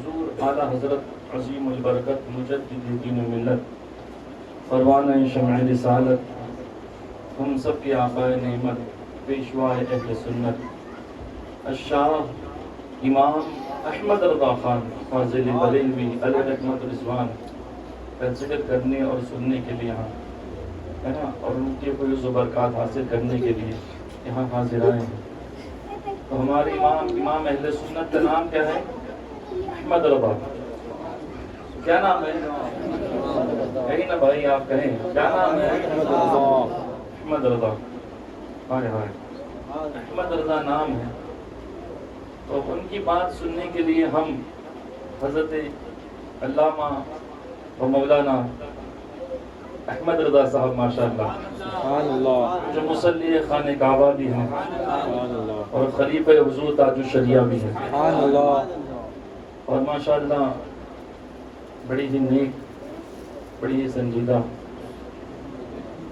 حضور اعلیٰ حضرت عظیم البرکت مجدد دین و ملت پروانہ شمع رسالت ہم سب کے آقائے نعمت پیشوائے اہل سنت الشاہ امام احمد رضا خان فاضل بریلوی علیہ رحمت رضوان کنسیڈر کرنے اور سننے کے لیے یہاں ہے نا، اور ان کے فیض و برکات حاصل کرنے کے لیے یہاں حاضر آئے ہیں. تو ہمارے امام اہل سنت کا نام کیا ہے؟ احمد رضا. کیا نام ہے؟ کہیں نا بھائی آپ کہیں کیا نام ہے؟ احمد رضا. ہائے ہائے، احمد رضا نام ہے. تو ان کی بات سننے کے لیے ہم حضرت علامہ و مولانا احمد رضا صاحب ماشاءاللہ جو مصلی خانہ کعبہ بھی ہیں اور خلیفہ حضور تاج الشریعہ بھی ہیں اور ماشاءاللہ بڑی ہی نیک، بڑی ہی سنجیدہ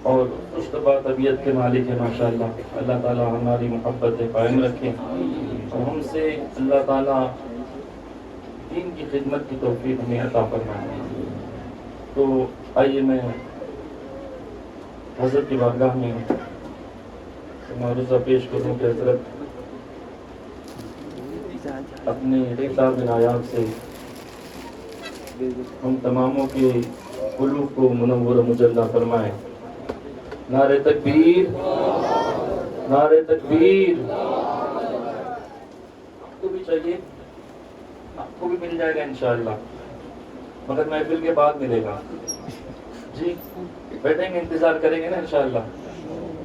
اور خوشطبع طبیعت کے مالک ہے ماشاءاللہ. اللہ تعالی ہماری محبت قائم رکھے اور ہم سے اللہ تعالی دین کی خدمت کی توفیق ہمیں عطا فرمائے. تو آئیے میں حضرت کی بارگاہ میں معروضہ پیش کروں کہ حضرت اپنے کتاب نایاب سے ہم تماموں کے قلوب کو منور و مجلہ فرمائے. نعرہ تکبیر، نعرہ تکبیر. آپ کو بھی چاہیے، آپ کو بھی مل جائے گا انشاءاللہ، مگر محفل کے بعد ملے گا. جی بیٹھیں گے، انتظار کریں گے نا انشاءاللہ.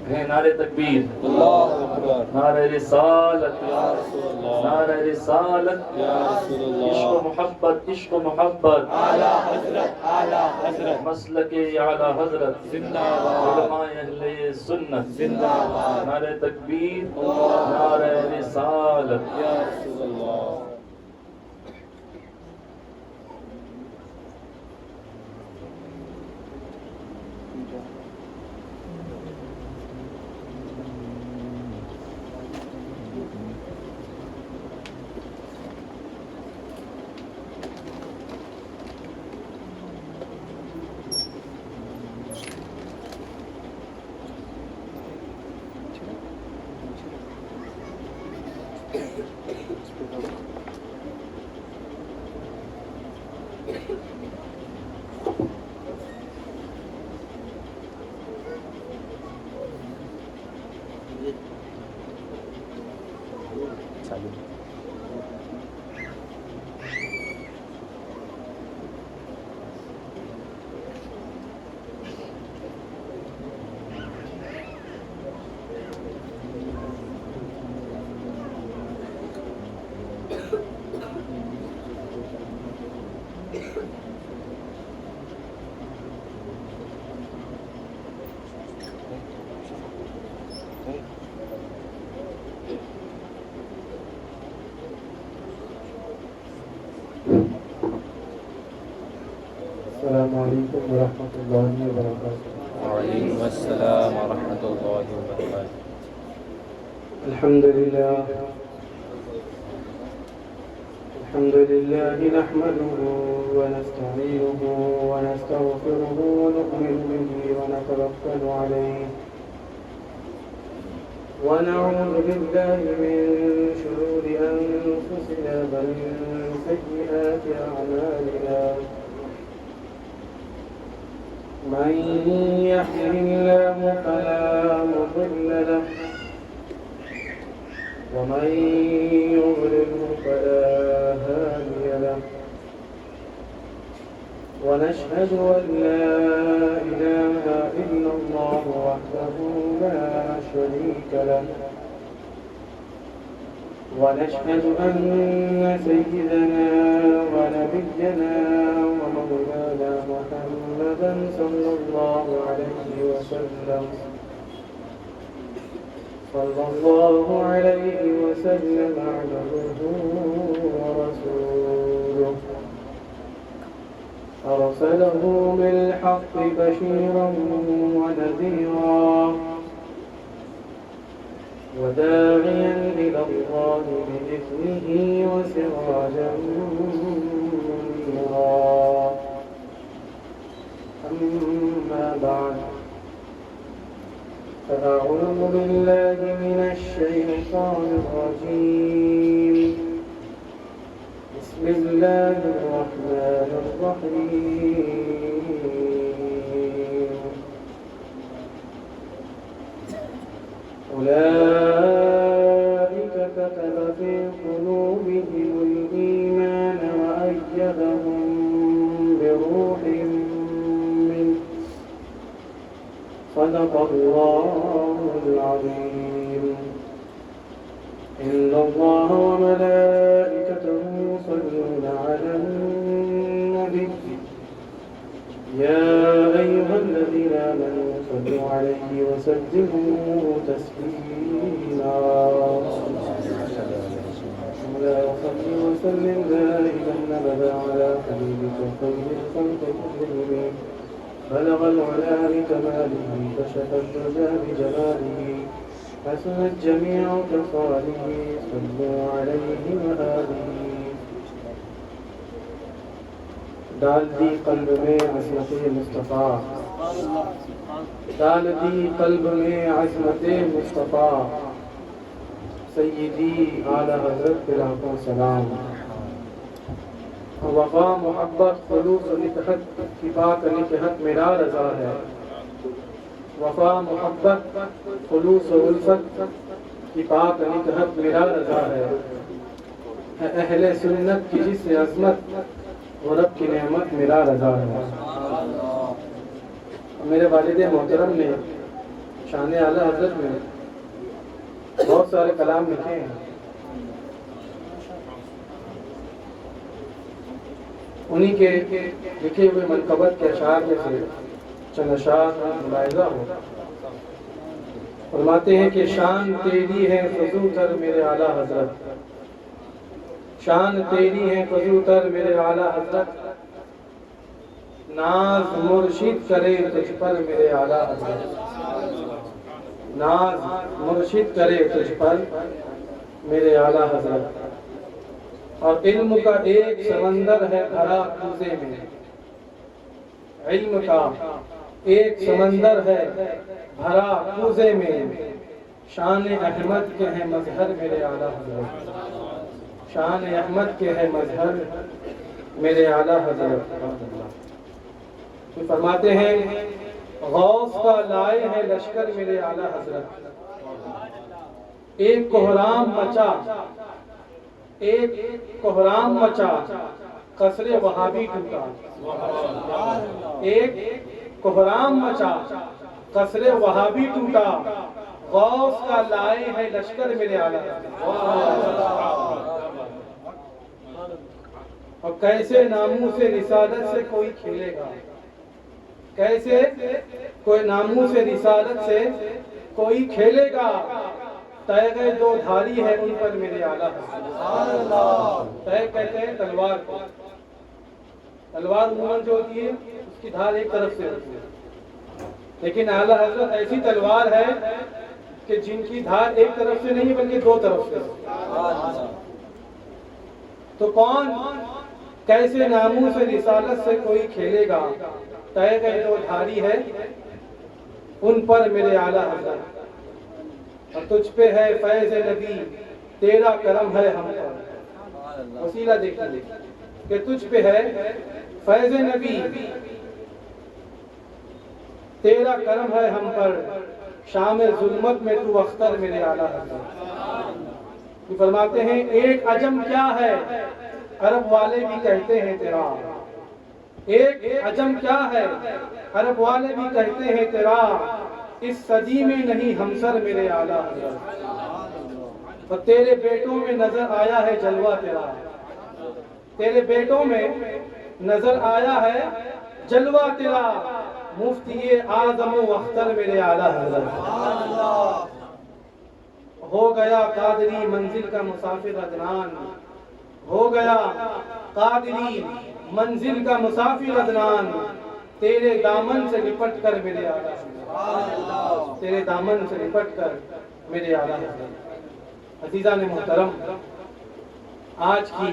کہیں نعرہ تکبیر، نعرہ رسالت، نعرہ رسالت، عشق و محبت، عشق و محبت، مسلک اعلیٰ حضرت، علماء اہل سنت، نعرہ تکبیر، نعرہ رسالت. السلام علیکم ورحمۃ اللہ وبرکاتہ. وعلیکم السلام ورحمۃ اللہ وبرکاتہ. الحمد لله نحمده ونستعينه ونستغفره ونؤمن به ونتوكل عليه ونعوذ بالله من شرور أنفسنا ومن سيئات أعمالنا. من يهده الله فلا مضل له ومن يضلله فلا هادي له. ونشهد أن لا إله إلا الله وحده لا شريك له. ونشهد أن سيدنا ونبينا ومولانا محمدا صلى الله عليه وسلم عبده ورسوله أرسله بالحق بشيرا ونذيرا وداعيا إلى الله بإذنه وسراجا بعد فأعوذ بالله من الشيطان الرجيم بسم الله الرحمن الرحيم أولئك كتب في قلوبهم الإيمان وأيدهم بروح منه صدق الله العظيم إن الله وملائكته يصلون على النبي يا أيها الذين آمنوا صلوا عليه وسلموا تسليما ولا صل وسلم دائما أبدا على حبيبك خير الخلق كلهم بلغ العلا بكماله كشف الدجى بجماله حسنت جميع خصاله صلوا عليه وآله ڈال دی قلب میں عظمت مصطفیٰ ڈال دی قلب میں عظمت مصطفیٰ سیدی اعلی حضرت کے لاکھوں سلام وفا محبت خلوص و نکہت کی پاک نکہت میرا رضا ہے وفا محبت خلوص و الفت کی پاک نکہت میرا رضا ہے اہل سنت کی جس عظمت وہ رب کی نعمت میرا رضا ہے میرے والد محترم نے شان اعلی حضرت میں بہت سارے کلام لکھے ہیں انہی کے لکھے ہوئے منقبت کے اشعار میں سے چند اشعار ملاحظہ ہو فرماتے ہیں کہ شان تیری ہے فضو تر میرے اعلی حضرت شان تیری ہے فضو تر میرے اعلی حضرت ناز مرشد کرے تجھ پر میرے اعلی حضرت ناز مرشد کرے تجھ پر میرے اعلی حضرت اور علم کا ایک سمندر ہے بھرا کوزے میں علم کا ایک سمندر ہے بھرا کوزے میں شان احمد کے ہیں مظہر میرے اعلی حضرت شان احمد کے ہے مظہر میرے اعلی حضرت فرماتے ہیں غوث کا لائے ہے لشکر میرے اعلی حضرت ایک کوہرام مچا قصر وہابی ٹوٹا ایک کوہرام مچا قصر وہابی ٹوٹا غوث کا لائے ہے لشکر میرے اعلی حضرت اور کیسے ناموس رسالت سے کوئی کھیلے گا کیسے کوئی ناموس رسالت سے کوئی کھیلے گا تیغ دو دھاری ہے ان پر میرے اعلی حضرت تیغ کہتے ہیں تلوار کو تلوار عموماً جو ہوتی ہے اس کی دھار ایک طرف سے ہوتی ہے لیکن اعلی حضرت ایسی تلوار ہے کہ جن کی دھار ایک طرف سے نہیں بلکہ دو طرف سے تو کون کیسے ناموس رسالت سے کوئی کھیلے گا تیغ دو دھاری ہے ان پر میرے اعلی حضرت اور تجھ پہ ہے فیض نبی تیرا کرم ہے ہم پر وسیلہ دیکھیے کہ تجھ پہ ہے فیض نبی تیرا کرم ہے ہم پر شام ظلمت میں تو اختر میرے اعلی حضرت فرماتے ہیں ایک عجم کیا ہے عرب والے بھی کہتے ہیں تیرا ایک عجم کیا ہے عرب والے بھی کہتے ہیں تیرا اس صدی میں نہیں ہمسر میرے اعلی حضرت اور تیرے بیٹوں میں نظر آیا ہے جلوہ تیرا تیرے بیٹوں میں نظر آیا ہے جلوہ تیرا مفتی اعظم و اختر میرے اعلی حضرت ہو گیا قادری منزل کا مسافر عدنان ہو گیا قادری منزل کا مسافر عدنان تیرے دامن سے لپٹ کر میرے اعلی حضرت تیرے دامن سے لپٹ کر میرے اعلی حضرت عزیزان محترم آج کی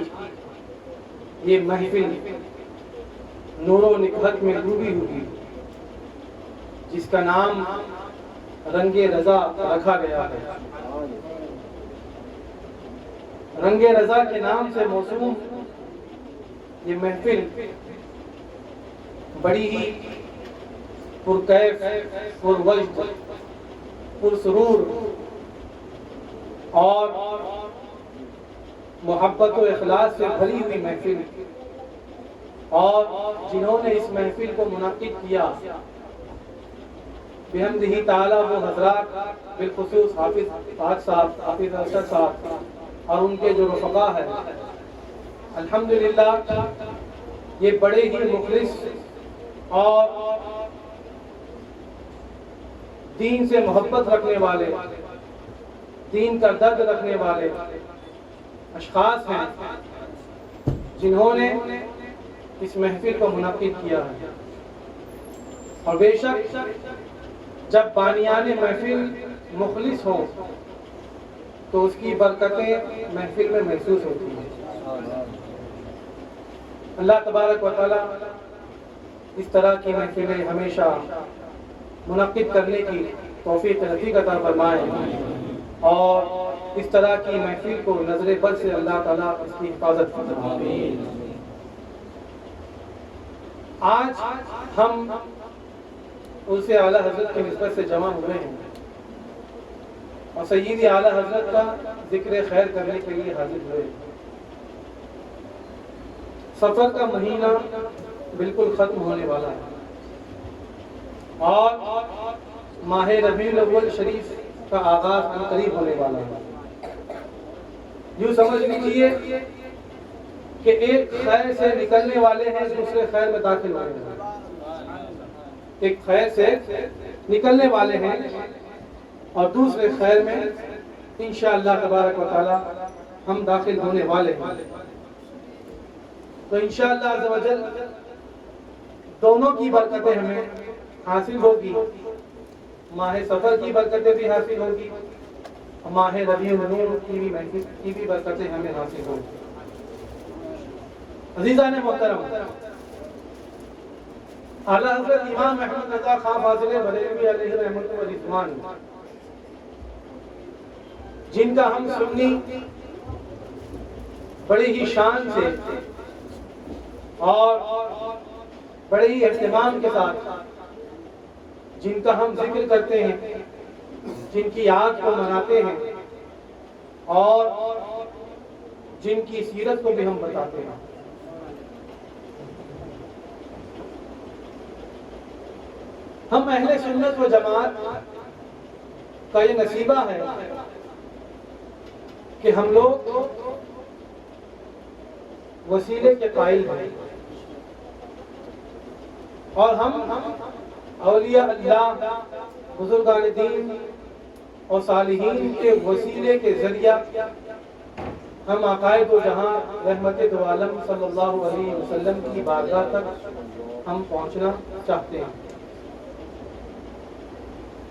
یہ محفل نور و نکہت میں ڈوبی ہوئی جس کا نام رنگ رضا رکھا گیا ہے۔ رنگ رضا کے نام سے موسوم یہ محفل بڑی ہی پرکیف، پروجد، پرسرور اور محبت و اخلاص سے بھری ہوئی محفل، اور جنہوں نے اس محفل کو منعقد کیا بحمدہ تعالی وہ حضرات، بالخصوص حافظ فہد صاحب، حافظ ارشد صاحب اور ان کے جو رفقا ہیں، الحمدللہ یہ بڑے ہی مخلص اور دین سے محبت رکھنے والے، دین کا درد رکھنے والے اشخاص ہیں جنہوں نے اس محفل کو منعقد کیا ہے۔ اور بے شک جب بانیان محفل مخلص ہوں تو اس کی برکتیں محفل میں محسوس ہوتی ہیں۔ اللہ تبارک و تعالی اس طرح کی محفلیں ہمیشہ منعقد کرنے کی توفیق نصیب عطا فرمائے، اور اس طرح کی محفل کو نظر بد سے اللہ تعالیٰ اس کی حفاظت فرمائے۔ آج ہم اس اعلیٰ حضرت کی نسبت سے جمع ہوئے ہیں اور سیدی اعلیٰ حضرت کا ذکر خیر کرنے کے لیے حاضر ہوئے۔ سفر کا مہینہ بالکل ختم ہونے والا ہے اور ماہ ربیع الاول شریف کا آغاز قریب ہونے والا ہے۔ یوں سمجھ لیجیے کہ ایک خیر سے نکلنے والے ہیں، دوسرے خیر میں داخل ہونے والے ہیں۔ ایک خیر سے نکلنے والے ہیں اور دوسرے خیر میں انشاءاللہ تبارک و تعالی ہم داخل ہونے والے ہیں۔ تو انشاءاللہ عز و جل دونوں کی برکتیں ہمیں حاصل ہوگی، ماہ سفر کی برکتیں بھی حاصل ہوگی اور ماہ ربیع النور کی بھی برکتیں ہمیں حاصل ہوگی۔ عزیزان محترم، اعلیٰ حضرت امام احمد رضا خان فاضل بریلوی علیہ رحمۃ و رضوان، جن کا ہم سنی بڑی ہی شان سے اور بڑے ہی اہتمام کے ساتھ جن کا ہم ذکر کرتے ہیں، جن کی یاد کو مناتے ہیں اور جن کی سیرت کو بھی ہم بتاتے ہیں، ہم اہل سنت و جماعت کا یہ نصیبہ ہے کہ ہم لوگ وسیلے کے قائل ہیں، اور ہم اولیاء اللہ، بزرگان دین اور صالحین کے وسیلے کے ذریعہ ہم عقائد و جہاں رحمت دو عالم صلی اللہ علیہ وسلم کی بارگاہ تک ہم پہنچنا چاہتے ہیں۔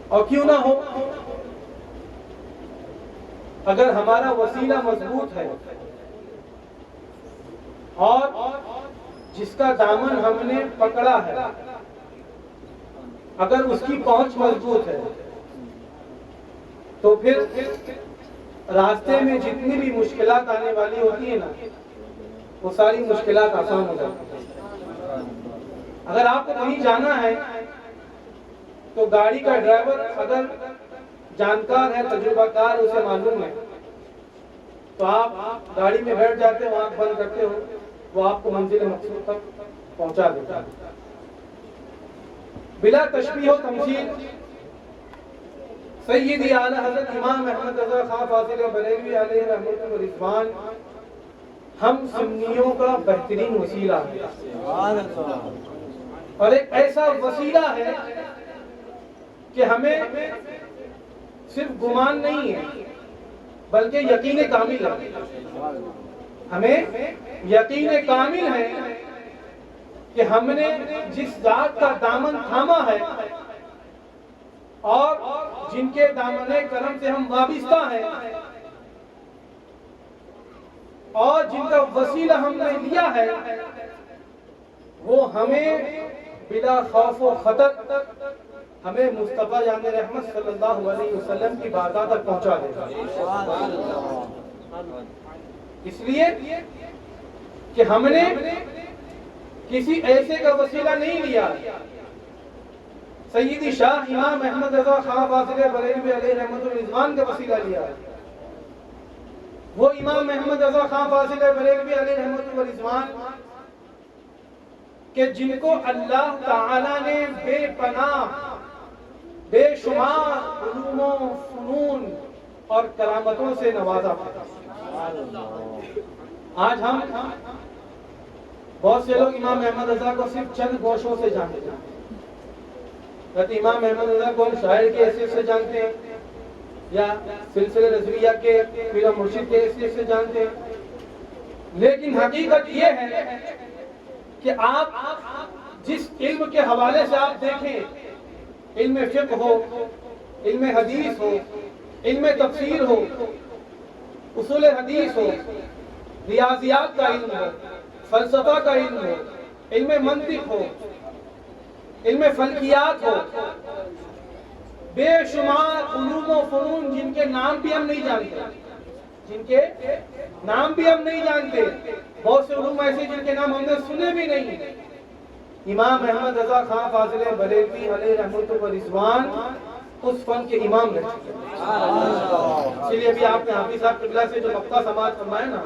اور کیوں نہ ہو، اگر ہمارا وسیلہ مضبوط ہے اور جس کا دامن ہم نے پکڑا ہے اگر اس کی پہنچ مضبوط ہے تو پھر راستے میں جتنی بھی مشکلات آنے والی ہوتی ہیں نا، وہ ساری مشکلات آسان ہو جاتی ہیں۔ اگر آپ کو کہیں جانا ہے تو گاڑی کا ڈرائیور اگر جانکار ہے، تجربہ کار، اسے معلوم ہے، تو آپ گاڑی میں بیٹھ جاتے ہو، آنکھ بند کرتے ہو، وہ آپ کو منزل مقصود تک پہنچا دیتا ہے بلا تشبیہ و تمثیل۔ سیدی اعلیٰ حضرت امام احمد رضا خان فاضل بریلوی علیہ رحمۃ و رضوان ہم سنیوں کا بہترین وسیلہ ہے، اور ایک ایسا وسیلہ ہے کہ ہمیں صرف گمان نہیں ہے بلکہ یقین کامل ہے۔ ہمیں یقین کامل ہے کہ ہم نے جس ذات کا دامن تھاما ہے اور جن کے دامن کرم سے ہم وابستہ ہیں اور جن کا وسیلہ ہم نے لیا ہے، وہ ہمیں بلا خوف و خطر ہمیں مصطفیٰ جان رحمت صلی اللہ علیہ وسلم کی بارگاہ تک پہنچا دے گا. اس لیے کہ ہم نے کسی ایسے کا وسیلہ نہیں لیا. سیدی شاہ امام احمد رضا خان فاضل بریلوی علیہ رحمت الرضوان کا وسیلہ لیا. وہ امام احمد رضا خان فاضل بریلوی علیہ رحمت الرضوان کہ جن کو اللہ تعالی نے بے پناہ بے شمار علوم و فنون اور کرامتوں سے نوازا. آج ہم بہت سے لوگ امام احمد رضا کو صرف چند گوشوں سے جانتے ہیں. امام احمد رضا کو ہم شاعر کے حیثیت سے جانتے ہیں یا سلسلہ رضویہ کے پیر و مرشد کے حیثیت سے جانتے ہیں. لیکن حقیقت یہ ہے کہ آپ جس علم کے حوالے سے آپ دیکھیں، علم فقہ ہو، علم حدیث ہو، علم تفسیر ہو، اصول حدیث ہو، ریاضیات کا علم ہو، فلسفہ کا علم ہو، علم منطق ہو، علم فلکیات ہو، بے شمار علوم و فنون جن کے نام بھی ہم نہیں جانتے، بہت سے علوم ایسے جن کے نام ہم نے سنے بھی نہیں. امام احمد رضا خان فاضل بریلوی علیہ رحمت الرضوان اس فن کے امام رہ چکے ہیں. اسی لیے بھی آپ نے حافظ صاحب قبلہ سے جو مقطع سماعت فرمایا نا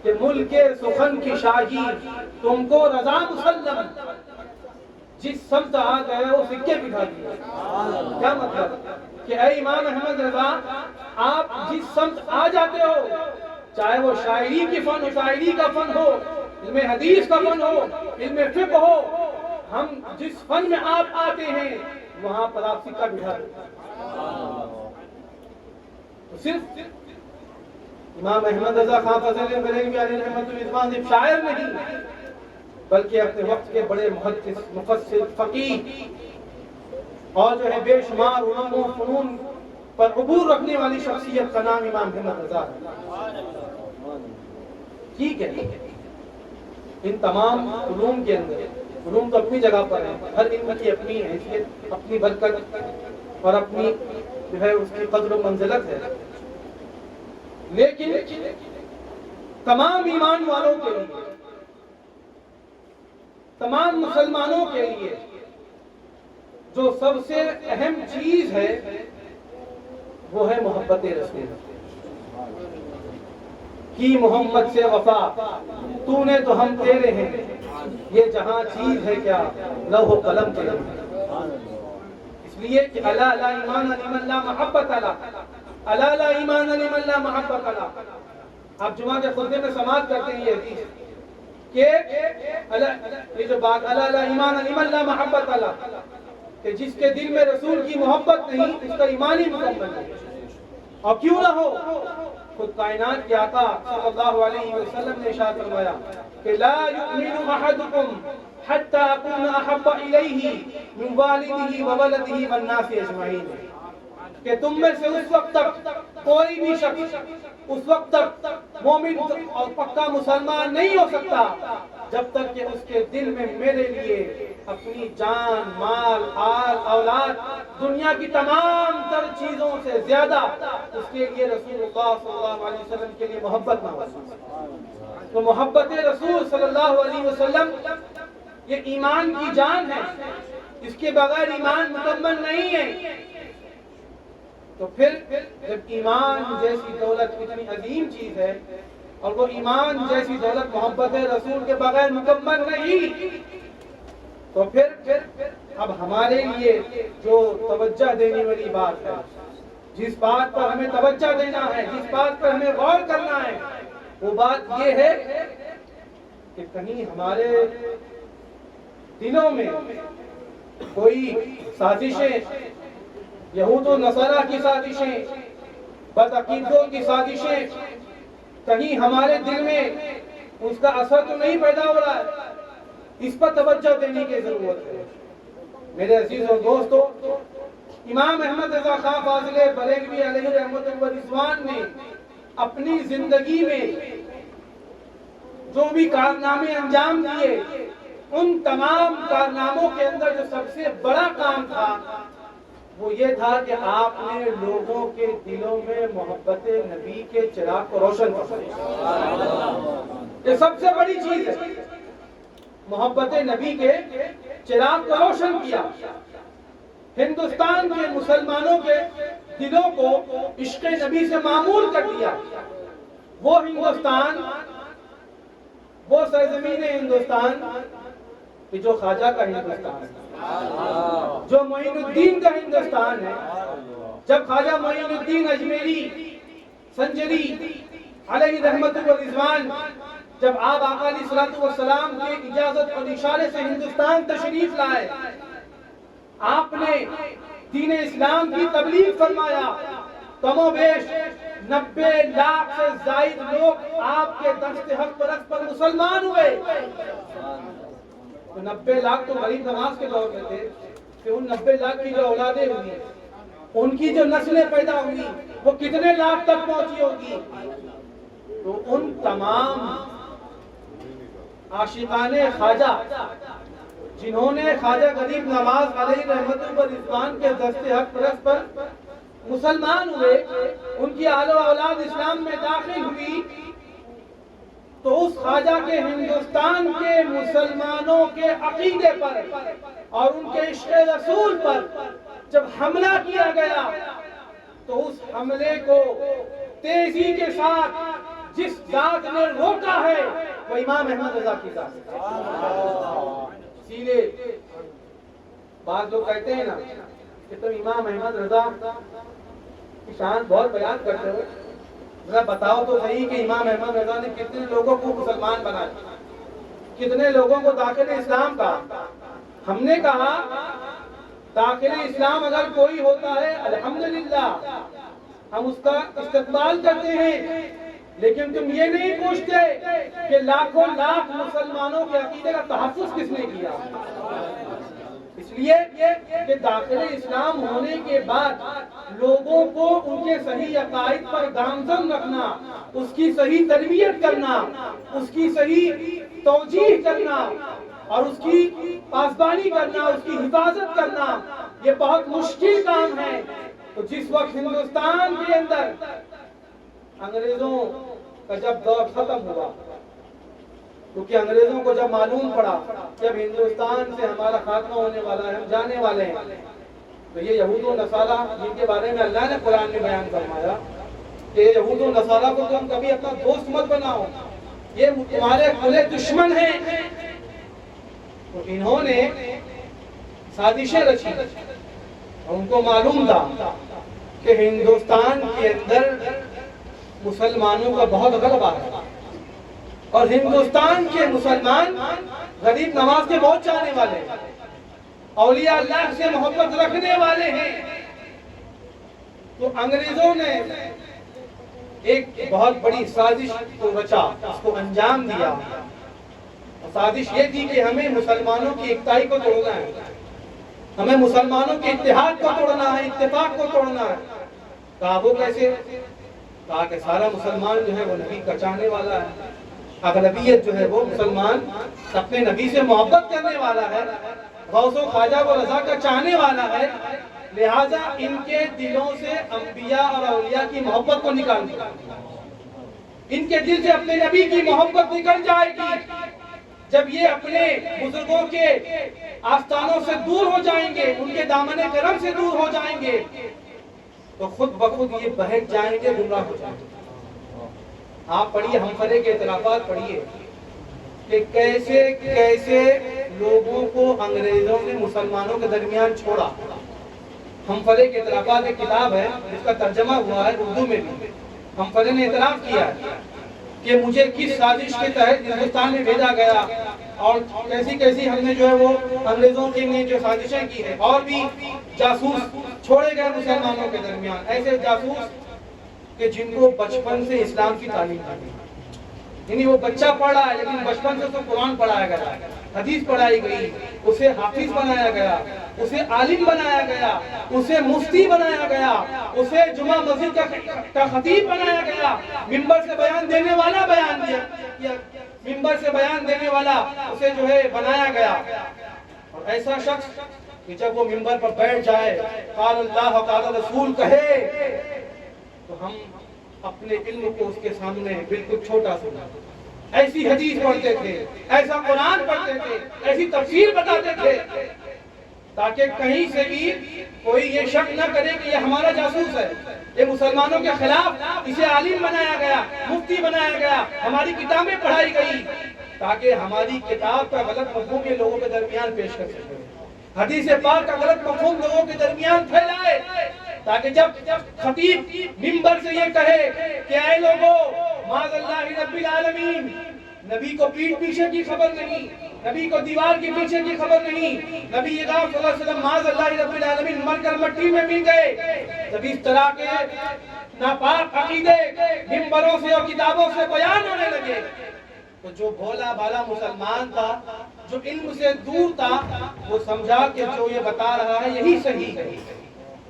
کہ ملک سخن کی شاہی تم کو رضا مسلم، جس سمت آ گئے وہ سکے بٹھا دیے. کیا مطلب کہ اے امام احمد رضا، آپ جس سمت آ جاتے ہو، چاہے وہ شاعری کی فن، شاعری کا فن ہو، علم حدیث کا فن ہو، علم فقہ ہو، ہم جس فن میں آپ آتے ہیں وہاں پر آپ سکہ بٹھا دیتے ہیں. صرف امام احمد رضا خان فاضل بریلوی علیہ رحمت الرضوان صرف شاعر نہیں بلکہ اپنے وقت کے بڑے محدث، مفسر، فقیہ اور جو ہے بے شمار علوم و فنون پر عبور رکھنے والی شخصیت کا نام امام احمد رضا ہے. ٹھیک ہے، ان تمام علوم کے اندر علوم تو اپنی جگہ پر ہیں، ہر علم کی اپنی حیثیت، اپنی برکت اور اپنی جو ہے اس کی قدر و منزلت ہے. لیکن تمام ایمان والوں کے لیے، تمام مسلمانوں کے لیے جو سب سے اہم چیز ہے وہ ہے محبت رسول کی. محمد سے وفا تو نے تو ہم تیرے ہیں، یہ جہاں چیز ہے کیا لوح و قلم تیرے. اس لیے کہ الا لا ایمان لمن لا محبت لا، الا لا ایمان لمن لا محبت لا. آپ جمعہ کے خطبے میں سماعت کرتے ہیں یہ حدیث کہ یہ جو بات الا لا ایمان لمن لا محبت لا، کہ جس کے دل میں رسول کی محبت نہیں اس کا ایمان ہی مکمل نہیں. اور کیوں نہ ہو، خود کائنات کے آقا صلی اللہ علیہ وسلم نے ارشاد فرمایا کہ لا یؤمن احدکم حتی اکون احب الیہ من والدہ وولدہ والناس اجمعین، کہ تم میں سے اس وقت تک کوئی بھی شخص اس وقت تک مومن اور پکا مسلمان نہیں ہو سکتا جب تک کہ اس کے دل میں میرے لیے اپنی جان، مال، آل، اولاد، دنیا کی تمام تر چیزوں سے زیادہ اس کے لیے رسول اللہ صلی اللہ علیہ وسلم کے لیے محبت نہ ہو. تو محبت رسول صلی اللہ علیہ وسلم یہ ایمان کی جان ہے، اس کے بغیر ایمان مکمل نہیں ہے. تو پھر جب ایمان جیسی دولت اتنی عظیم چیز ہے اور وہ ایمان جیسی دولت محبت رسول کے بغیر مکمل نہیں، تو پھر اب ہمارے لیے جو توجہ دینے والی بات ہے، جس بات پر ہمیں توجہ دینا ہے، جس بات پر ہمیں غور کرنا ہے، وہ بات یہ ہے کہ کہیں ہمارے دلوں میں کوئی سازشیں، یہود و نصارہ کی سازشیں، بدعقیدوں کی سازشیں کہیں ہمارے دل میں اس کا اثر تو نہیں پیدا ہو رہا ہے. اس پر توجہ دینے کی ضرورت ہے. میرے عزیز اور دوستو، امام احمد رضا خان فاضل بریلوی علیہ رحمت الرضوان نے اپنی زندگی میں جو بھی کارنامے انجام دیے، ان تمام کارناموں کے اندر جو سب سے بڑا کام تھا وہ یہ تھا کہ آپ نے لوگوں کے دلوں میں محبت نبی کے چراغ کو روشن کیا۔ یہ سب سے بڑی چیز ہے، محبت نبی کے چراغ کو روشن کیا، ہندوستان کے مسلمانوں کے دلوں کو عشق نبی سے معمور کر دیا۔ وہ ہندوستان، وہ سرزمین ہندوستان کہ جو خواجہ کا ہندوستان ہے، جو معین الدین کا ہندوستان ہے۔ جب خواجہ معین الدین اجمیری سنجری علیہ رحمت و رضوان جب آپ آقا علیہ الصلوۃ والسلام کے اجازت اور اشارے سے ہندوستان تشریف لائے، آپ نے دین اسلام کی تبلیغ فرمایا، کم و بیش 90 لاکھ سے زائد لوگ آپ کے دست حق پرست پر مسلمان ہوئے۔ تو 90 لاکھ تو غریب نواز کے دور میں تھے کہ ان 90 لاکھ کی جو اولادیں ہوئی، ان کی جو نسلیں پیدا ہوئی، وہ کتنے لاکھ تک پہنچی ہوگی۔ تو ان تمام عاشقان خواجہ جنہوں نے خواجہ غریب نواز علیہ رحمت و رضوان کے دست حق پرست پر مسلمان ہوئے، ان کی آل و اولاد اسلام میں داخل ہوئی، تو اس خواجہ کے ہندوستان کے مسلمانوں کے عقیدے پر اور ان کے عشق رسول پر جب حملہ کیا گیا، تو اس حملے کو تیزی کے ساتھ جس ذات نے روکا ہے وہ امام احمد رضا کی ذات ہے۔ اسی لیے بعض لوگ کہتے ہیں نا کہ تم امام احمد رضا کی شان بہت بیان کرتے ہو، ذرا بتاؤ تو صحیح کہ امام احمد رضا نے کتنے لوگوں کو مسلمان بنایا، کتنے لوگوں کو داخل اسلام کہا۔ ہم نے کہا داخل اسلام اگر کوئی ہوتا ہے الحمدللہ ہم اس کا استقبال کرتے ہیں، لیکن تم یہ نہیں پوچھتے کہ لاکھوں لاکھ مسلمانوں کے عقیدے کا تحفظ کس نے کیا۔ اس لیے کہ داخل اسلام ہونے کے بعد لوگوں کو ان کے صحیح عقائد پر گامزن رکھنا، اس کی صحیح تربیت کرنا، اس کی صحیح توجیہ کرنا اور اس کی پاسبانی کرنا، اس کی حفاظت کرنا، یہ بہت مشکل کام ہے۔ تو جس وقت ہندوستان کے اندر انگریزوں کا جب دور ختم ہوا، کیونکہ انگریزوں کو جب معلوم پڑا کہ اب ہندوستان سے ہمارا خاتمہ ہونے والا ہے، ہم جانے والے ہیں، تو یہ یہود و نصارہ جن کے بارے میں اللہ نے قرآن میں بیان فرمایا کہ یہود و نصارہ کو تم کبھی اپنا دوست مت بناؤ، یہ تمہارے کھلے دشمن ہیں۔ تو انہوں نے سازشیں رچی اور ان کو معلوم تھا کہ ہندوستان کے اندر مسلمانوں کا بہت غلبہ ہے اور ہندوستان کے مسلمان غریب نواز کے بہت چاہنے والے ہیں، اولیاء اللہ سے محبت رکھنے والے ہیں۔ تو انگریزوں نے ایک بہت بڑی سازش کو رچا، اس کو انجام دیا۔ سازش یہ تھی کہ ہمیں مسلمانوں کی اکتائی کو توڑنا ہے، ہمیں مسلمانوں کے اتحاد کو توڑنا ہے، اتفاق کو توڑنا ہے۔ کہا وہ کیسے؟ کہا کہ سارا مسلمان جو ہے وہ نبی کا چاہنے والا ہے، اغلبیت جو ہے وہ مسلمان اپنے نبی سے محبت کرنے والا ہے، غوث و خواجہ و رضا کا چاہنے والا ہے، لہٰذا ان کے دلوں سے انبیاء اور اولیاء کی محبت کو نکال دیا، ان کے دل سے اپنے نبی کی محبت نکل جائے گی۔ جب یہ اپنے بزرگوں کے آستانوں سے دور ہو جائیں گے، ان کے دامن کرم سے دور ہو جائیں گے، تو خود بخود یہ بہک جائیں گے، گمراہ ہو جائیں گے۔ آپ پڑھیے ہمفرے کے اعترافات پڑھیے کہ کیسے کیسے لوگوں کو انگریزوں نے مسلمانوں کے درمیان چھوڑا۔ ہمفرے کے اعترافات ایک کتاب ہے جس کا ترجمہ ہوا ہے اردو میں بھی۔ ہمفرے نے اعتراف کیا ہے کہ مجھے کس سازش کے تحت ہندوستان میں بھیجا گیا اور کیسی کیسی ہم نے جو ہے وہ انگریزوں کے نے جو سازشیں کی ہے، اور بھی جاسوس چھوڑے گئے مسلمانوں کے درمیان، ایسے جاسوس کہ جن کو بچپن سے اسلام کی تعلیم دی، یعنی وہ بچہ پڑھ رہا ہے لیکن بچپن سے اس کو قرآن پڑھایا گیا، حدیث پڑھائی گئی، اسے حافظ بنایا گیا، اسے عالم بنایا گیا، اسے مفتی بنایا گیا، اسے جمعہ مسجد کا خطیب بنایا گیا، منبر سے بیان دینے والا بیان دیا، منبر سے بیان دینے والا اسے جو ہے بنایا گیا۔ اور ایسا شخص کہ جب وہ منبر پر بیٹھ جائے قال اللہ قال رسول کہے تو ہم اپنے علم کو اس کے سامنے بالکل چھوٹا سنا، ایسی حدیث پڑھتے تھے، ایسا قرآن پڑھتے تھے، ایسی تفسیر بتاتے تھے تاکہ کہیں سے بھی کوئی یہ شک نہ کرے کہ یہ ہمارا جاسوس ہے، یہ مسلمانوں کے خلاف اسے عالم بنایا گیا، مفتی بنایا گیا، ہماری کتابیں پڑھائی گئی تاکہ ہماری کتاب کا غلط مفہوم یہ لوگوں کے درمیان پیش کر سکے، حدیث پاک کا غلط مفہوم لوگوں کے درمیان پھیلائے تاکہ جب خطیب منبر سے یہ کہے کہ اے لوگوں معاذ اللہ رب العالمین، نبی کو پیٹھ پیچھے کی خبر نہیں، نبی کو دیوار کے پیچھے کی خبر نہیں، نبی اقدام صلی اللہ علیہ وسلم معاذ اللہ رب العالمین مر کر مٹی میں مل گئے، جب اس طرح کے ناپاک عقیدے منبروں سے اور کتابوں سے بیان ہونے لگے تو جو بھولا بالا مسلمان تھا، جو علم سے دور تھا، وہ سمجھا کہ جو یہ بتا رہا ہے یہی صحیح ہے۔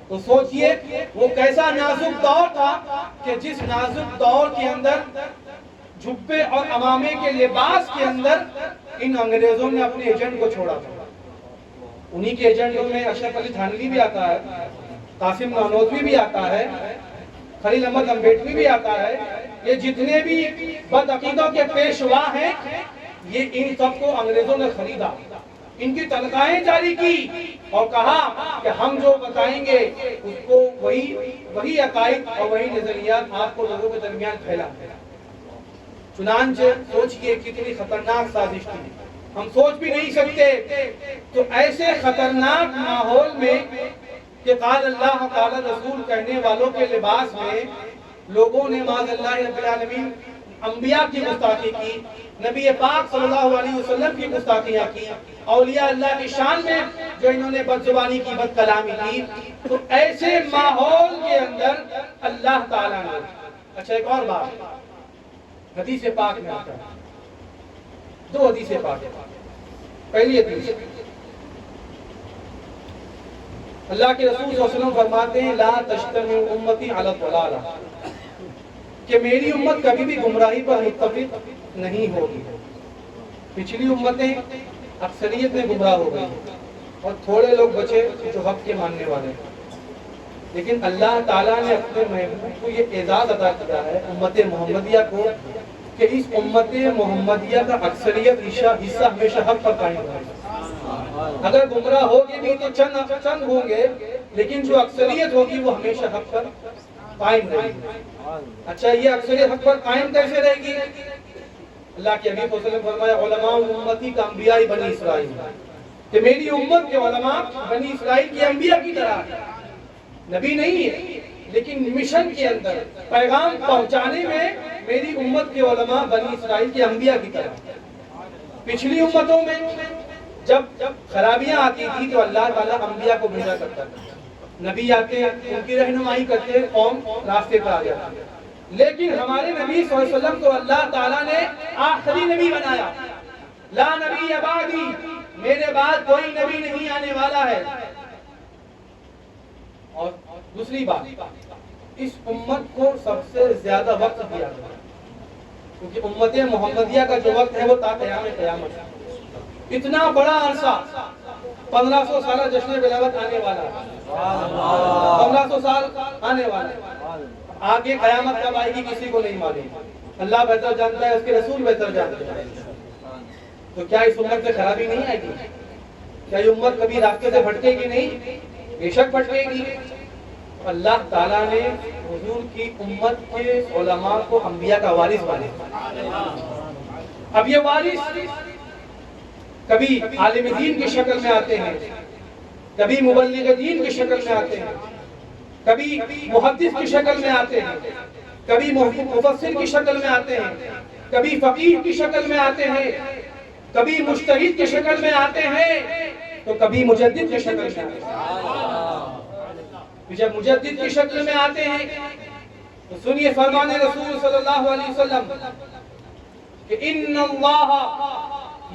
تو سوچئے وہ کیسا نازک دور تھا کہ جس نازک دور کے اندر جھبے اور امامے کے لباس کے اندر ان انگریزوں نے اپنے ایجنٹ کو چھوڑا تھا۔ انہی کے ایجنٹوں میں اشرف علی تھانوی بھی آتا ہے، قاسم نانوتوی بھی آتا ہے، خلیل احمد امبیڈکری بھی آتا ہے، یہ جتنے بھی بد عقیدوں کے پیشوا ہیں یہ ان سب کو انگریزوں نے خریدا، ان کی تنخواہیں جاری کی اور کہا کہ ہم جو بتائیں گے اس کو وہی عقائد اور وہی نظریات آپ کو لوگوں کے درمیان پھیلا۔ چنانچہ سوچئے کتنی خطرناک سازش تھی، ہم سوچ بھی نہیں سکتے۔ تو ایسے خطرناک ماحول میں کہ قال اللہ قال رسول کہنے والوں کے لباس میں لوگوں نے معاذ اللہ رب العالمین انبیاء کی گستاخی کی، نبی پاک صلی اللہ علیہ وسلم کی گستاخیاں کی، اولیاء اللہ کی شان میں جو انہوں نے بد زبانی کی، بد کلامی کی، تو ایسے ماحول کے اندر اللہ تعالیٰ نے اچھا ایک اور بات حدیث پاک میں آتا ہے، دو حدیث پاک، پہلی حدیث اللہ کے رسول صلی اللہ علیہ وسلم فرماتے ہیں لا تجتمع امتی علی الضلالہ، کہ میری امت کبھی بھی گمراہی پر متفق نہیں ہوگی۔ پچھلی امتیں اکثریت میں گمراہ ہو گئی اور تھوڑے لوگ بچے جو حق کے ماننے والے ہیں، لیکن اللہ تعالیٰ نے اپنے محبوب کو یہ اعزاز عطا کیا ہے امت محمدیہ کو کہ اس امت محمدیہ کا اکثریت حصہ ہمیشہ حق پر قائم رہے گا۔ اگر گمراہ ہوگی بھی تو چند ہوں گے، لیکن جو اکثریت ہوگی وہ ہمیشہ حق پر قائم رہے گی۔ اچھا یہ اکثریت حق پر قائم کیسے رہے گی؟ اللہ کے حبیب صلی اللہ علیہ وسلم فرمایا علماء امتی کا انبیاء بنی اسرائیل، کہ میری امت کے علماء بنی اسرائیل کی انبیاء کی طرح نبی نہیں ہے لیکن مشن کے اندر پیغام پہنچانے میں میری امت کے علماء بنی اسرائیل کے انبیاء کی طرح۔ پچھلی امتوں میں جب خرابیاں آتی تھی تو اللہ تعالیٰ انبیاء کو بھیجا کرتا تھا، نبی آتے ان کی رہنمائی کرتے قوم راستے پر آ جاتی، لیکن ہمارے نبی صلی اللہ علیہ وسلم کو اللہ تعالیٰ نے آخری نبی بنایا، لا نبی بعدی، میرے بعد کوئی نبی نہیں آنے والا ہے۔ اور دوسری بات، اس امت کو سب سے زیادہ وقت دیا گیا کیونکہ امت محمدیہ کا جو وقت ہے وہ تا قیام قیامت ہے۔ اتنا بڑا عرصہ 1500 سالہ جشن بلاغت آنے والا ہے، 1500 سال آنے والا ہے، آگے قیامت کب آئے گی کسی کو نہیں معلوم، اللہ بہتر جانتا ہے، اس کے رسول بہتر جانتے ہیں۔ تو کیا اس امت سے خرابی نہیں آئے گی؟ کیا یہ امت کبھی راستے سے بھٹکے گی نہیں؟ بے شک بھٹکے گی۔ اللہ تعالیٰ نے حضور کی امت کے علماء کو انبیاء کا وارث بنایا۔ اب یہ وارث کبھی عالم دین کی شکل میں آتے ہیں، کبھی مبلغ دین کی شکل میں آتے ہیں، کبھی محدث کی شکل میں آتے ہیں، کبھی مفسر کی شکل میں آتے ہیں، کبھی فقیہ کی شکل میں آتے ہیں، کبھی مجتہد کی شکل میں آتے ہیں، تو کبھی مجدد کی شکل میں آتے ہیں۔ جب مجدد کی شکل میں آتے ہیں تو سنیے فرمان رسول صلی اللہ علیہ وسلم کہ ان اللہ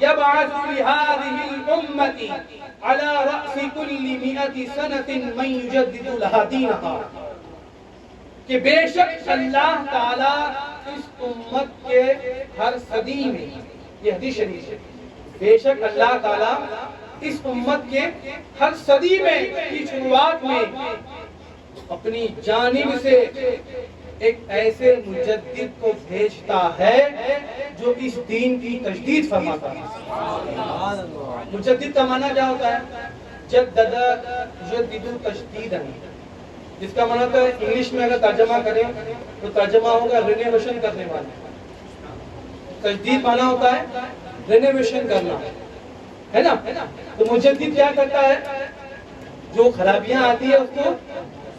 یبعث لهذه الامه على راس كل 100 سنه من يجدد لها دينها، کہ بے شک اللہ تعالی اس امت کے ہر صدی میں، یہ حدیث شریف ہے، بے شک اللہ تعالی اس امت کے ہر صدی میں کی شروعات میں اپنی جانب سے ایک ایسے مجدد کو بھیجتا ہے جو اس دین کی تجدید فرماتا ہے۔ مجدد کا معنی کیا ہوتا ہے؟ جدد یجدد تجدیدا، جس کا معنی ہوتا ہے انگلش میں اگر ترجمہ کریں تو ترجمہ ہوگا رینوویشن کرنے والا۔ تجدید معنی ہوتا ہے رینوویشن کرنا، ہے نا؟ تو مجدد کیا کرتا ہے؟ جو خرابیاں آتی ہے اس کو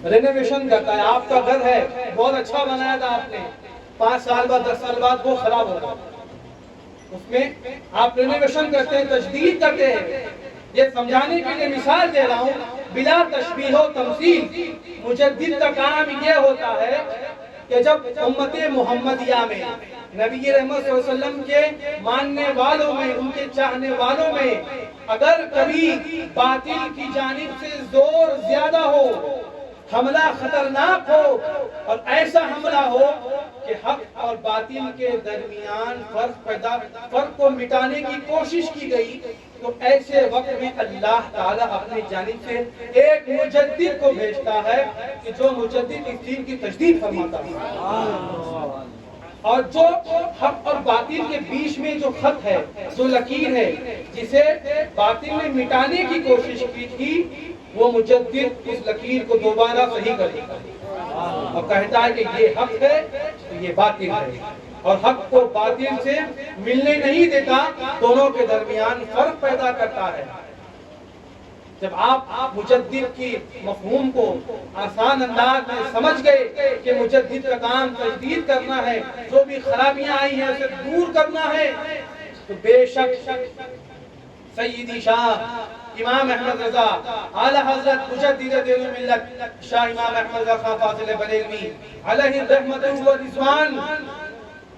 رینوویشن کرتا ہے۔ آپ کا گھر ہے، بہت اچھا بنایا تھا آپ نے، 5 سال بعد 10 سال بعد وہ خراب ہوگا، اس میں آپ رینوویشن کرتے ہیں، تجدید کرتے ہیں۔ یہ سمجھانے کے لیے مثال دے رہا ہوں بلا تشبیہ و تمثیل۔ مجدد کا کام یہ ہوتا ہے کہ جب امت محمدیہ میں نبی رحمت صلی اللہ علیہ وسلم کے ماننے والوں میں، ان کے چاہنے والوں میں اگر کبھی باطل کی جانب سے زور زیادہ ہو، حملہ خطرناک ہو، اور ایسا حملہ ہو کہ حق اور باطل کے درمیان فرق کو مٹانے کی کوشش کی گئی، تو ایسے وقت میں اللہ تعالیٰ اپنی جانب سے ایک مجدد کو بھیجتا ہے کہ جو مجدد اس دین کی تجدید فرماتا ہے۔ اور جو حق اور باطل کے بیچ میں جو خط ہے، جو لکیر ہے، جسے باطل نے مٹانے کی کوشش کی تھی، وہ مجدد اس لکیر کو دوبارہ صحیح کر دیتا ہے اور کہتا ہے کہ یہ حق ہے تو یہ باطل ہے، اور حق کو باطل سے ملنے نہیں دیتا، دونوں کے درمیان فرق پیدا کرتا ہے۔ جب آپ مجدد کی مفہوم کو آسان انداز میں سمجھ گئے کہ مجدد کا کام تجدید کرنا ہے، جو بھی خرابیاں آئی ہیں اسے دور کرنا ہے، تو بے شک سیدی شاہ امام احمد رضا اعلی حضرت مجدد دین و ملت شاہ امام احمد رضا خان فاضل بریلوی علیہ رحمت و رضوان،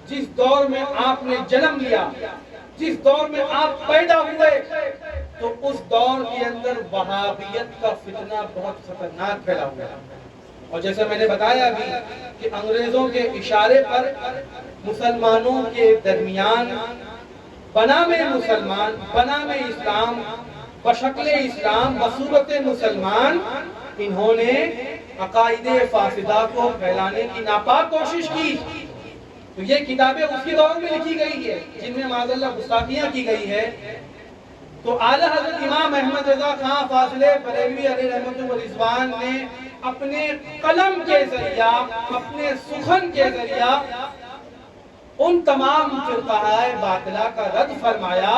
جس دور میں آپ نے جنم لیا، جس دور میں آپ پیدا ہوئے، تو اس دور کے اندر وہابیت کا فتنہ بہت خطرناک پھیلا ہوا ہے۔ اور جیسے میں نے بتایا ابھی کہ انگریزوں کے اشارے پر مسلمانوں کے درمیان بنام مسلمان، بنام اسلام، بشکل اسلام، بصورت مسلمان، انہوں نے عقائد فاسدہ کو پھیلانے کی ناپاک کوشش کی۔ تو یہ کتابیں اس کے دور میں لکھی گئی ہے جن میں معاذ اللہ گستاخیاں کی گئی ہے۔ تو اعلیٰ حضرت امام احمد رضا خان فاضل بریلوی علیہ رحمت و رضوان نے اپنے قلم کے ذریعہ، اپنے سخن کے ذریعہ ان تمام فرقہ باطلہ کا رد فرمایا،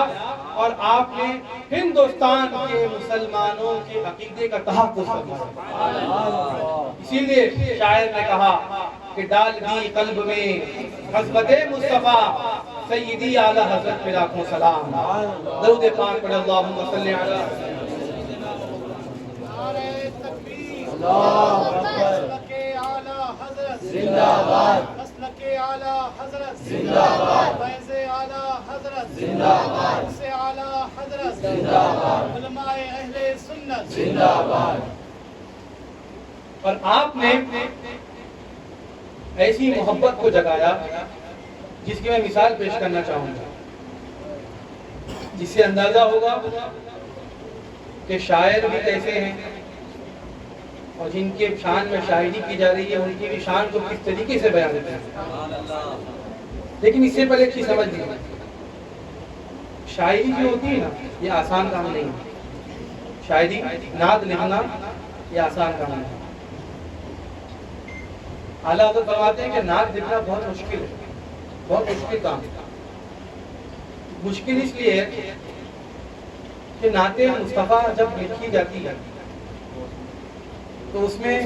اور آپ نے ہندوستان کے مسلمانوں کے عقیدے کا تحفظ فرمایا۔ اسی لیے شاعر نے کہا کہ ڈال دی قلب میں حضرت مصطفیٰ، سیدی اعلیٰ حضرت پہ لاکھوں سلام۔ درود پاک پڑھ اللہم صلی علی زندہ باد، مسلک اعلیٰ حضرت زندہ باد، فیض اعلیٰ حضرت زندہ باد، سے اعلیٰ حضرت زندہ باد، علماء اہل سنت زندہ باد۔ اور آپ نے ایسی محبت کو جگایا جس کی میں مثال پیش کرنا چاہوں گا، جس سے اندازہ ہوگا کہ شاعر بھی کیسے ہیں، اور جن کے شان میں شاعری کی جا رہی ہے ان کی بھی شان کو کس طریقے سے بیان کرتے ہیں۔ لیکن اس سے پہلے ایک چیز سمجھ لیجیے، شاعری جو ہوتی ہے نا، یہ آسان کام نہیں ہے۔ شاعری، نعت لکھنا یہ آسان کام نہیں ہے۔ اعلیٰ حضرت فرماتے ہیں کہ نعت لکھنا بہت مشکل ہے، بہت مشکل کام ہے۔ مشکل اس لیے ہے کہ نعت مصطفیٰ جب لکھی جاتی ہے تو اس میں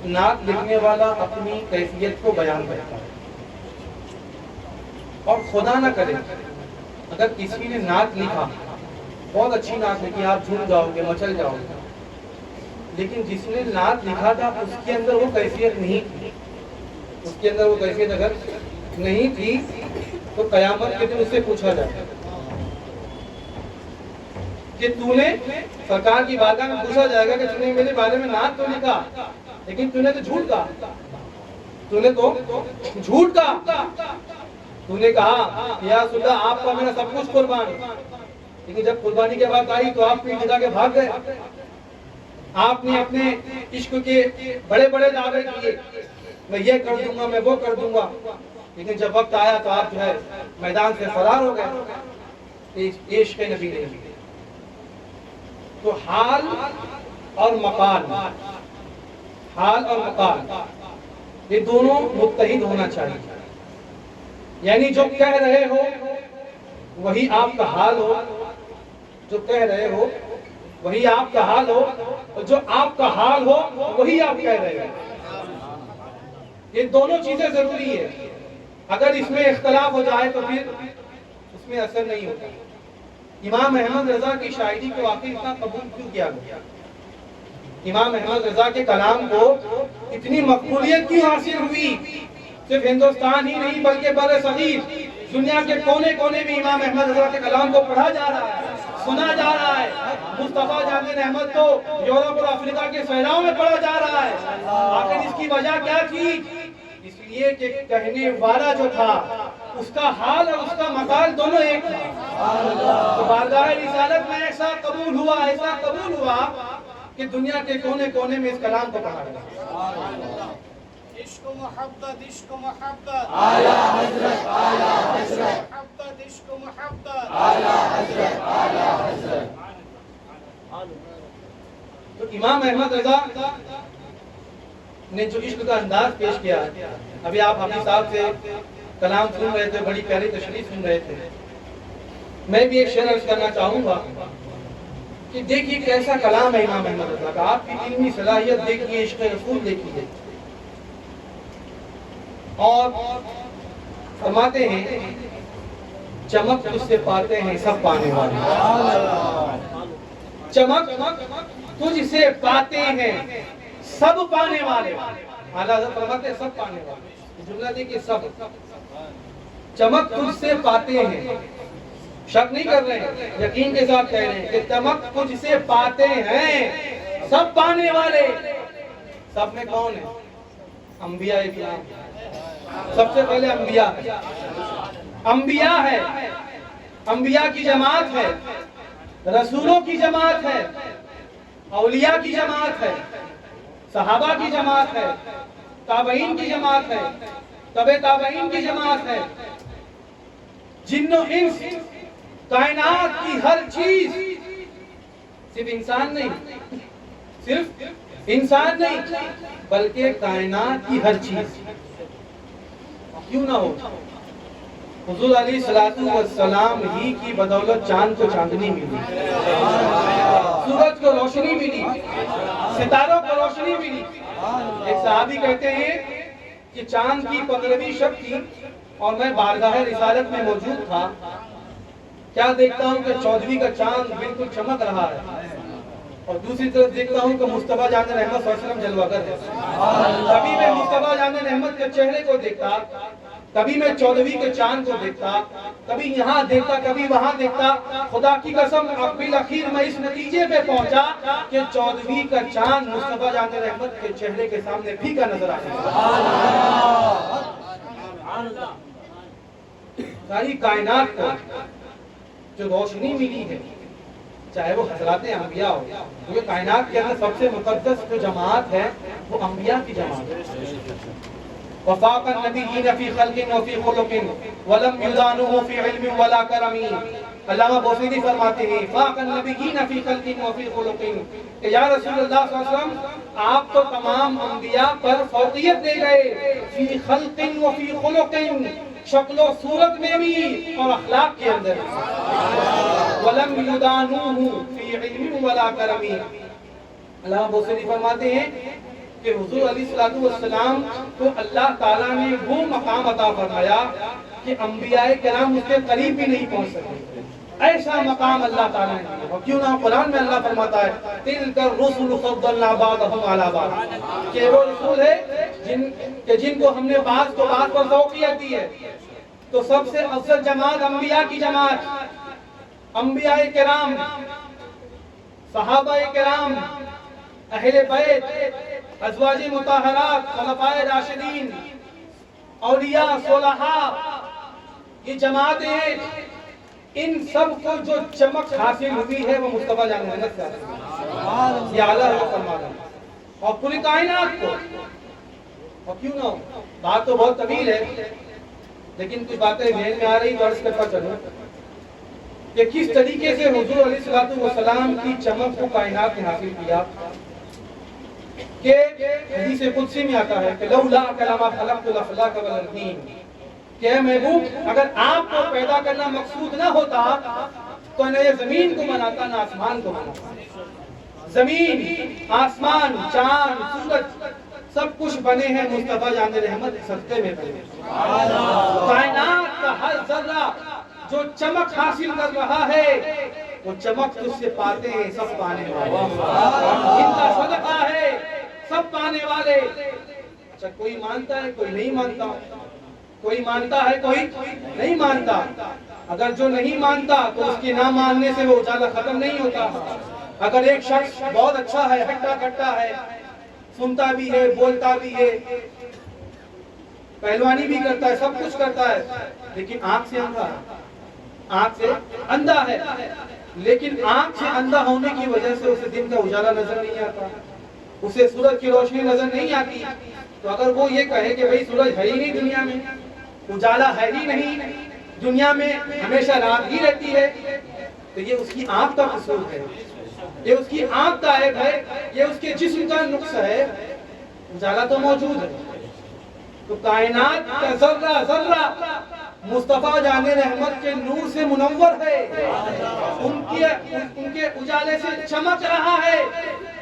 نعت لکھنے والا اپنی کیفیت کو بیان کرتا ہے، اور خدا نہ کرے اگر کسی نے نعت لکھا، بہت اچھی نعت لکھی، آپ جھوم جاؤ گے، مچل جاؤ گے، لیکن جس نے نعت لکھا تھا اس کے اندر وہ کیفیت نہیں تھی، اس کے اندر وہ کیفیت اگر نہیں تھی تو قیامت کے دن اس سے پوچھا جائے کہ تو نے، سرکار کی بارگاہ میں پوچھا جائے گا کہ تو نے میرے بارے میں نعت تو لکھا لیکن تو نے تو جھوٹ کہا، تو نے تو جھوٹ کہا، تو نے کہا یا رسول اللہ آپ کا میرا سب کچھ قربان، لیکن جب قربانی کی بات آئی تو آپ پیٹ دکھا کے بھاگ گئے. آپ نے اپنے عشق کے بڑے بڑے دعوے کیے، میں یہ کر دوں گا، میں وہ کر دوں گا، لیکن جب وقت آیا تو آپ جو ہے میدان سے فرار ہو گئے. عشق نبی نہیں. تو حال اور مقال، حال اور مقال یہ دونوں متحد ہونا چاہیے. یعنی جو کہہ رہے ہو وہی آپ کا حال ہو، جو کہہ رہے ہو وہی آپ کا حال ہو، اور جو آپ کا حال ہو وہی آپ کہہ رہے ہو. یہ دونوں چیزیں ضروری ہے. اگر اس میں اختلاف ہو جائے تو پھر اس میں اثر نہیں ہوتا. امام احمد رضا کی شاعری کو آخر اتنا قبول کیوں کیا گیا؟ امام احمد رضا کے کلام کو اتنی مقبولیت کیوں حاصل ہوئی؟ صرف ہندوستان ہی نہیں بلکہ بر صغیر دنیا کے کونے کونے میں امام احمد رضا کے کلام کو پڑھا جا رہا ہے، سنا جا رہا ہے. مصطفیٰ جان احمد تو یورپ اور افریقہ کے صحراؤں میں پڑھا جا رہا ہے. آخر اس کی وجہ کیا تھی؟ اس لیے کہ کہنے والا جو تھا اس کا حال اور اس کا مقال دونوں ایک تھا. تو بارگاہ رسالت میں ایسا قبول ہوا کہ دنیا کے کونے کونے میں اس کلام کو پڑھا گیا. عشق و محبت، عشق و محبت، اعلیٰ حضرت، اعلیٰ حضرت، محبت، عشق و محبت، اعلیٰ حضرت، اعلیٰ حضرت. تو امام احمد رضا نے جو عشق کا انداز پیش کیا، ابھی آپ حافظ صاحب سے کلام سن رہے تھے، بڑی پیاری تشریح سن رہے تھے. میں بھی ایک شعر عرض کرنا چاہوں گا کہ دیکھیے کیسا کلام ہے امام احمد رضا کا. آپ کی علمی صلاحیت دیکھیے، عشق رسول دیکھیے. اور فرماتے ہیں چمک تجھ سے پاتے ہیں سب پانے والے. چمک تجھ سے پاتے ہیں سب پانے والے. اعلیٰ حضرت فرماتے ہیں سب پانے والے. جملہ دیکھیے، سب. چمک تجھ سے پاتے ہیں، شک نہیں کر رہے ہیں، یقین کے ساتھ کہہ رہے ہیں کہ چمک تجھ سے پاتے ہیں سب پانے والے. سب میں کون ہے؟ انبیاء کرام. سب سے پہلے انبیاء ہے، انبیاء ہے، انبیاء کی جماعت ہے، رسولوں کی جماعت ہے، اولیاء کی جماعت ہے، صحابہ کی جماعت ہے، تابعین کی جماعت ہے، تبع تابعین کی جماعت ہے. جن و انس، کائنات کی ہر چیز، صرف انسان نہیں، صرف انسان نہیں بلکہ کائنات کی ہر چیز. کیوں نہ ہو؟ حضور علیہ السلام ہی کی بدولت چاند کو چاندنی ملی، سورج کو روشنی ملی، ستاروں کو روشنی ملی. ایک صحابی کہتے ہیں کہ چاند کی 15ویں شب تھی اور میں بارگاہ رسالت میں موجود تھا. کیا دیکھتا ہوں کہ 14ویں کا چاند بالکل چمک رہا ہے، اور دوسری طرف دیکھتا ہوں کہ مصطفیٰ جان رحمت صلی اللہ علیہ وسلم جلوہ گر ہے. کبھی میں مصطفیٰ جان رحمت کے چہرے کو دیکھتا، کبھی میں 14ویں کے چاند کو دیکھتا، کبھی یہاں دیکھتا، کبھی وہاں دیکھتا. خدا کی قسم بالآخر میں اس نتیجے پہ پہنچا کہ 14ویں کا چاند مصطفیٰ جان رحمت کے چہرے کے سامنے پھیکا نظر آتا. ساری کائنات کو جو روشنی ملی ہے، چاہے وہ حضرات انبیاء ہو، کیونکہ کائنات کے اندر سب سے مقدس جو جماعت ہے وہ انبیاء کی جماعت ہے. وفاق النبیین فی خلق وفی خلق ولم یدانوہ فی علم ولا کرم. علامہ بوسیدی فرماتے ہیں فاق النبیین فی خلق وفی خلق، کہ یا رسول اللہ صلی اللہ علیہ وسلم آپ تو تمام انبیاء پر فوقیت دے گئے، فی خلق وفی خلق، شکل و صورت میں بھی اور اخلاق کے اندر. وَلَمْ يُدَانُوهُ فِي عِلْمٍ وَلَا كَرَمٍ. علامہ بوسیدی فرماتے ہیں کہ حضور علیہ السلام کو اللہ تعالیٰ نے وہ مقام عطا فرمایا کہ انبیاء کرام اس کے قریب بھی نہیں پہنچ سکتے. ایسا مقام اللہ تعالیٰ نے دیا. اور کیوں نہ قرآن میں اللہ فرماتا ہے تِلْكَ الرُّسُلُ فَضَّلْنَا بَعْضَهُمْ عَلَى بَعْضٍ، کہ وہ رسول ہے جن کو ہم نے بعض کو بعض پر فوقیت دی ہے. تو سب سے افضل جماعت انبیاء کی جماعت، انبیاء کرام، صحابہ کرام، اہل بیت، ازواج مطہرات، خلفائے راشدین، اولیاء، صلحاء، یہ جماعتیں ان سب کو جو چمک حاصل ہوئی ہے وہ مصطفیٰ جان محمد سے حاصل ہوئی۔ یہ اعلیٰ حضرت فرما رہے ہیں، اور پوری کائنات کو، اور کیوں نہ ہو، بات تو بہت طویل ہے لیکن کچھ باتیں ذہن میں آ رہی تو عرض کرتا چلوں کہ کس طریقے سے حضور علیہ السلام کی چمک کو کائنات نے حاصل کیا، کہ حدیث قدسی میں آتا ہے کہ لولا کلمہ خلقت الافلاک والارضین، کہ اے محبوب اگر آپ کو پیدا کرنا مقصود نہ ہوتا تو نہ یہ زمین کو بناتا نہ آسمان کو بناتا۔ زمین، آسمان، چاند، سورج سب کچھ بنے ہیں مصطفیٰ جان رحمت صدقے میں بنے۔ کائنات کا ہر ذرہ جو چمک حاصل کر رہا ہے وہ چمک تجھ سے پاتے ہیں سب پانے والے، ان کا صدقہ ہے سب پانے والے۔ اچھا کوئی مانتا ہے کوئی نہیں مانتا، کوئی مانتا ہے کوئی نہیں مانتا، اگر جو نہیں مانتا تو اس کے نہ ماننے سے وہ اجالا ختم نہیں ہوتا۔ اگر ایک شخص بہت اچھا ہے، ہٹا کٹا ہے، سنتا بھی ہے، بولتا بھی ہے، پہلوانی بھی کرتا ہے، سب کچھ کرتا ہے، لیکن آنکھ سے اندھا ہے، آنکھ سے اندھا ہے، لیکن آنکھ سے اندھا ہونے کی وجہ سے اسے دن کا اجالا نظر نہیں آتا، اسے سورج کی روشنی نظر نہیں آتی، تو اگر وہ یہ کہے کہ بھئی سورج ہے ہی نہیں دنیا میں، اجالا ہے ہی نہیں دنیا میں، ہمیشہ رات ہی رہتی ہے، تو یہ اس کی آنکھ کا قصور ہے، یہ اس کی آنکھ کا عیب ہے، یہ اس کے جسم کا نقص ہے، اجالا تو موجود ہے۔ تو کائنات کا ذرہ ذرہ مصطفیٰ جان رحمت کے نور سے منور ہے، ان کے اجالے سے چمک رہا ہے،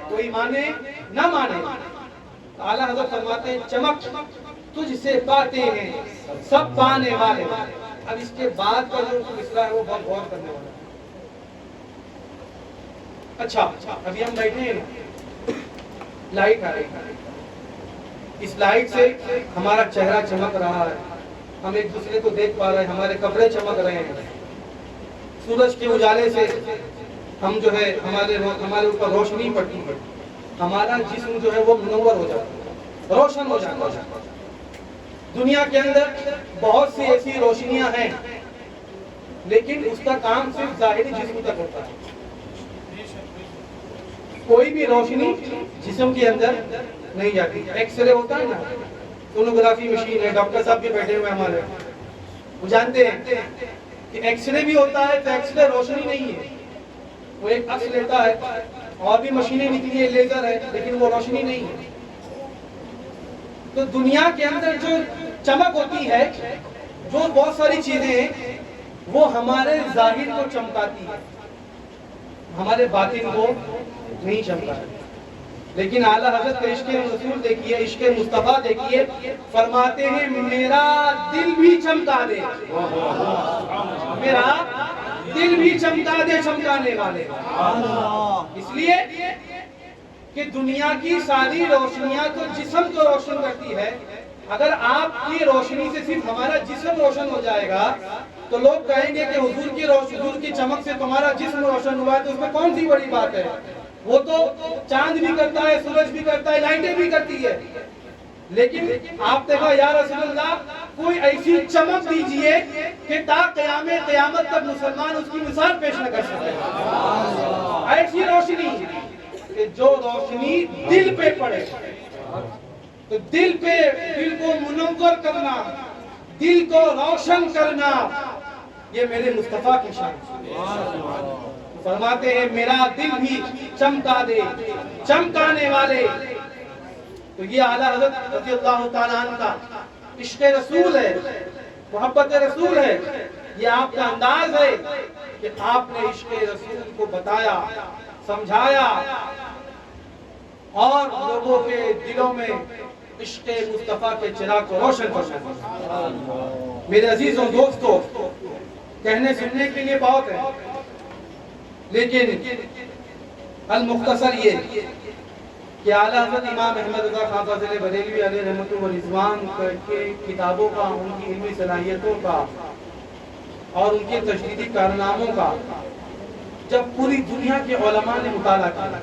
کوئی مانے نہ مانے۔ اعلیٰ حضرت فرماتے ہیں چمک تجھ سے پاتے ہیں سب پانے والے۔ اب اس کے بعد کا جو مصرع ہے وہ بہت غور کرنے والا ہے۔ اچھا ابھی ہم بیٹھے ہیں، لائٹ آ رہی ہے، اس لائٹ سے ہمارا چہرہ چمک رہا ہے، ہم ایک دوسرے کو دیکھ پا رہے ہیں، ہمارے کپڑے چمک رہے ہیں، سورج کے اجالے سے ہم جو ہے ہمارے اوپر روشنی پڑتی ہے، ہمارا جسم جو ہے وہ منور ہو جاتا ہے، روشن ہو جاتا ہے۔ دنیا کے اندر بہت سی ایسی روشنیاں ہیں لیکن اس کا کام صرف ظاہری جسم تک ہوتا ہے، کوئی بھی روشنی جسم کے اندر نہیں جاتی۔ ایکس رے ہوتا ہے نا، سونوگرافی مشین ہے، ڈاکٹر صاحب بھی بیٹھے ہوئے ہمارے، وہ جانتے ہیں کہ ایکس رے بھی ہوتا ہے تو ایکس رے روشنی نہیں ہے، وہ ایک عکس لیتا ہے، اور بھی مشینیں نکلی ہے، لیزر ہے، لیکن وہ روشنی نہیں ہے۔ تو دنیا کے اندر جو چمک ہوتی ہے، جو بہت ساری چیزیں ہیں وہ ہمارے ظاہر کو چمکاتی ہے، ہمارے باطن کو نہیں چمکاتی۔ لیکن اعلیٰ حضرت کا عشق رسول دیکھیے، عشق مصطفیٰ دیکھیے، فرماتے ہیں میرا دل بھی چمکا دے، میرا دل بھی چمکا دے چمکانے والے۔ اس لیے کہ دنیا کی ساری روشنیاں تو جسم کو روشن کرتی ہے، اگر آپ کی روشنی سے صرف ہمارا جسم روشن ہو جائے گا تو لوگ کہیں گے کہ حضور کی چمک سے تمہارا جسم روشن ہوا ہے، تو اس میں کون سی بڑی بات ہے؟ وہ تو چاند بھی کرتا ہے، سورج بھی کرتا ہے، لائٹیں بھی کرتی ہے، لیکن آپ نے کہا یا رسول اللہ کوئی ایسی چمک دیجئے کہ تا قیامت تک مسلمان اس کی مثال پیش نہ کر سکے، ایسی روشنی کہ جو روشنی دل پہ پڑے، تو دل کو منور کرنا، دل کو روشن کرنا، یہ میرے مصطفیٰ کی شان ہے۔ فرماتے ہیں میرا دل بھی چمکا دے چمکانے والے۔ تو یہ اعلیٰ حضرت رضی اللہ تعالیٰ عنہ کا عشق رسول ہے، محبت رسول ہے، یہ آپ کا انداز ہے کہ آپ نے عشق رسول کو بتایا، سمجھایا اور لوگوں کے دلوں میں عشق مصطفیٰ کے چراغ کو روشن کرنا۔ میرے عزیزوں دوستوں، کہنے سننے کے لیے بہت ہے، لیکن المختصر یہ کہ اعلیٰ حضرت امام احمد رضا خان فاضل بریلوی علیہ رحمۃ و رضوان کے کتابوں کا، ان کی علمی صلاحیتوں کا اور ان کے تجدیدی کارناموں کا جب پوری دنیا کے علماء نے مطالعہ کیا،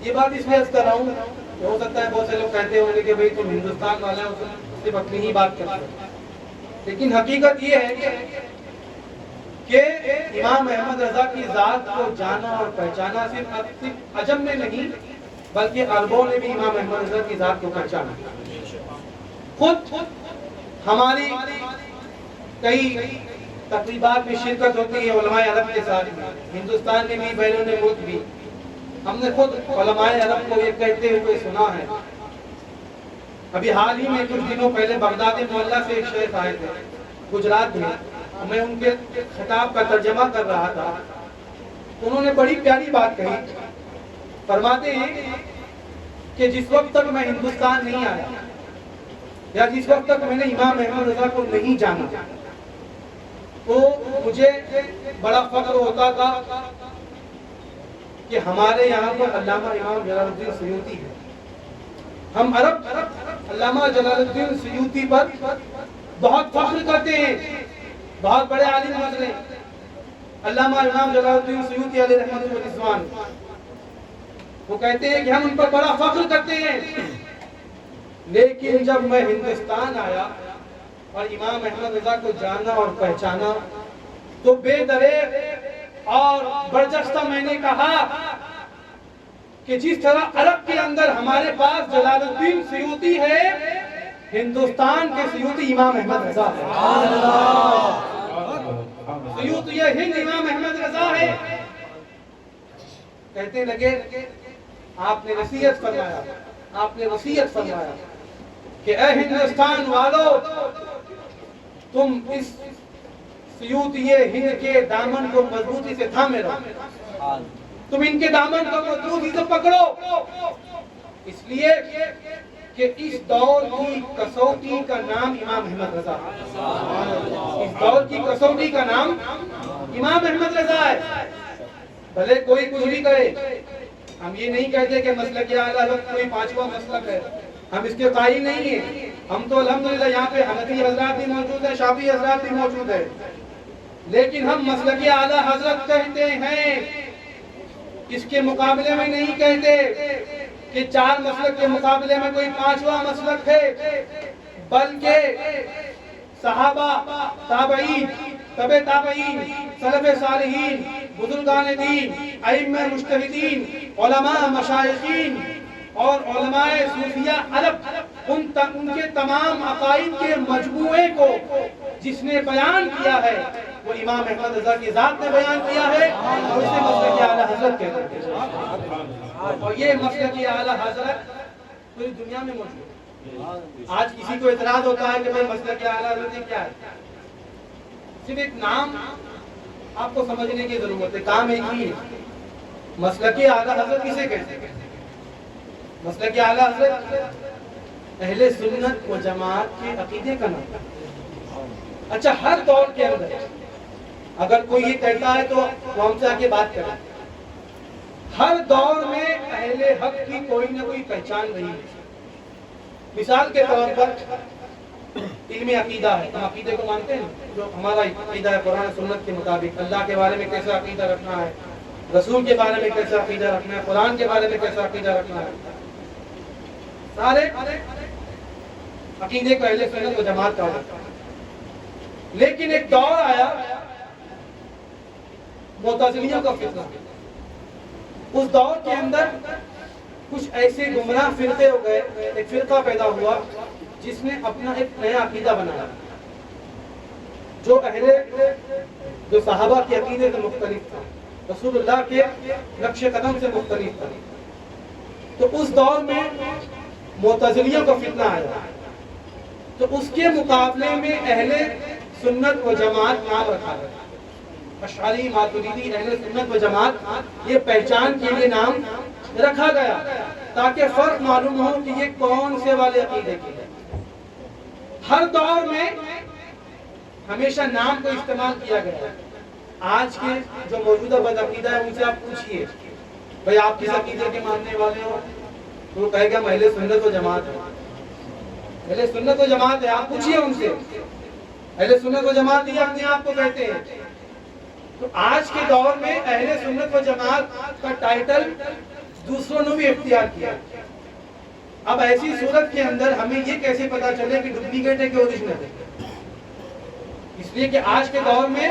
یہ بات اس لیے عرض کر رہا ہوں کہ ہو سکتا ہے بہت سے لوگ کہتے ہوں گے کہ بھئی تم ہندوستان والے ہیں، صرف اپنی ہی بات کرتے ہیں، لیکن حقیقت یہ ہے کہ امام احمد رضا کی ذات کو جانا اور پہچانا صرف عجم میں نہیں بلکہ عربوں نے بھی امام احمد رضا کی ذات کو پہچانا. خود ہماری کئی تقریبات میں شرکت ہوتی ہے علماء عرب کے ساتھ میں، ہندوستان میں بھی بیرون ملک بھی. ہم نے خود علماء عرب کو یہ کہتے ہوئے سنا ہے. ابھی حال ہی میں کچھ دنوں پہلے بغداد محلہ سے ایک شیخ آئے تھے گجرات میں، میں ان کے خطاب کا ترجمہ کر رہا تھا. انہوں نے بڑی پیاری بات کہی. فرماتے ہیں کہ جس وقت تک میں ہندوستان نہیں آیا یا جس وقت تک میں نے امام احمد رضا کو نہیں جانا تو مجھے بڑا فخر ہوتا تھا کہ ہمارے یہاں پر علامہ امام جلال الدین سیوطی ہے. ہم عرب علامہ جلال الدین سیوطی پر بہت فخر کرتے ہیں. بہت بڑے عالم گزرے علامہ امام جلال الدین سیوطی علیہ رحمۃ الرضوان. وہ کہتے ہیں کہ ہم ان پر بڑا فخر کرتے ہیں. لیکن جب میں ہندوستان آیا اور امام احمد رضا کو جانا اور پہچانا تو بے دریغ اور برجستہ میں نے کہا کہ جس طرح عرب کے اندر ہمارے پاس جلال الدین سیوطی ہے، ہندوستان کے سیوطی امام احمد رضا ہے. سیوطی ہند امام احمد رضا ہے. کہتے لگے آپ نے وصیت فرمایا کہ اے ہندوستان والو، تم اس سیوطی ہند کے دامن کو مضبوطی سے تھامے رہو. تم ان کے دامن کو مضبوطی سے پکڑو، اس لیے کہ اس دور کی کسوٹی کا نام امام احمد رضا ہے. اس دور کی کسوٹی کا نام امام احمد رضا ہے. بھلے کوئی کچھ بھی کہے، ہم یہ نہیں کہتے کہ مسلک اعلیٰ حضرت کوئی پانچواں مسلک ہے، ہم اس کے قائل نہیں ہیں. ہم تو الحمدللہ یہاں پہ حنفی حضرات بھی موجود ہیں، شافعی حضرات بھی موجود ہیں، لیکن ہم مسلک اعلیٰ حضرت کہتے ہیں. اس کے مقابلے میں نہیں کہتے کہ چار مسلک کے مقابلے میں کوئی پانچواں مسلک ہے، بلکہ صحابہ، تابعین، تبع تابعین، سلف صالحین، بزرگان دین، ائمہ مجتہدین، علماء مشائخین اور علماء صوفیہ عرب، ان کے تمام عقائد کے مجموعے کو جس نے بیان کیا ہے وہ امام احمد رضا کی ذات نے بیان کیا ہے، اور اسے مسلک اعلیٰ حضرت کہتے ہیں. اور یہ مسلک اعلیٰ حضرت پوری دنیا میں موجود ہے. آج کسی کو اعتراض ہوتا ہے کہ بھائی مسلک اعلیٰ حضرت کیا ہے؟ صرف ایک نام آپ کو سمجھنے کی ضرورت ہے. کام ایک ہی ہے. مسلک اعلیٰ حضرت کسے کہتے ہیں؟ مسلک اعلیٰ حضرت اہل سنت و جماعت کے عقیدے کا نام ہے. اچھا، ہر دور کے اندر اگر کوئی یہ کہتا ہے تو وہ ہم سے آ کے بات کریں. ہر دور میں اہل حق کی کوئی نہ کوئی پہچان رہی ہے. مثال کے طور پر علم عقیدہ ہے. ہم عقیدے کو مانتے ہیں، جو ہمارا عقیدہ ہے قرآن سنت کے مطابق. اللہ کے بارے میں کیسا عقیدہ رکھنا ہے، رسول کے بارے میں کیسا عقیدہ رکھنا ہے، قرآن کے بارے میں کیسا عقیدہ رکھنا ہے. سارے عقیدے کو اہل سنت و جماعت کہا جاتا ہے. لیکن ایک دور آیا معتزلیوں کا فتنہ. اس دور کے اندر کچھ ایسے گمراہ فرقے ہو گئے. ایک فرقہ پیدا ہوا جس نے اپنا ایک نیا عقیدہ بنایا جو صحابہ کے عقیدے سے مختلف تھا، رسول اللہ کے نقش قدم سے مختلف تھا. تو اس دور میں معتزلیوں کا فتنہ آیا. تو اس کے مقابلے میں اہل سنت و جماعت نام رکھا گیا. اشعری، ماتریدی، اہل سنت و جماعت، یہ پہچان کے لیے نام رکھا گیا تاکہ فرق معلوم ہو کہ یہ کون سے والے عقیدے کے ہیں. ہر دور میں ہمیشہ نام کو استعمال کیا گیا. آج کے جو موجودہ بدعقیدہ ہے ان سے آپ پوچھئے بھائی آپ کس عقیدے کے ماننے والے ہو، تو وہ کہے گا ہم اہل سنت و جماعت ہے. اہل سنت و جماعت ہے. آپ پوچھئے ان سے، اہل سنت و جماعت یہ اپنے آپ کو کہتے ہیں. تو آج کے دور میں اہل سنت و جماعت کا ٹائٹل دوسروں نے بھی اختیار کیا. اب ایسی صورت کے اندر ہمیں یہ کیسے پتا چلے کہ ڈپلیکیٹ ہے کہ اوریجنل ہے؟ اس لیے کہ آج کے دور میں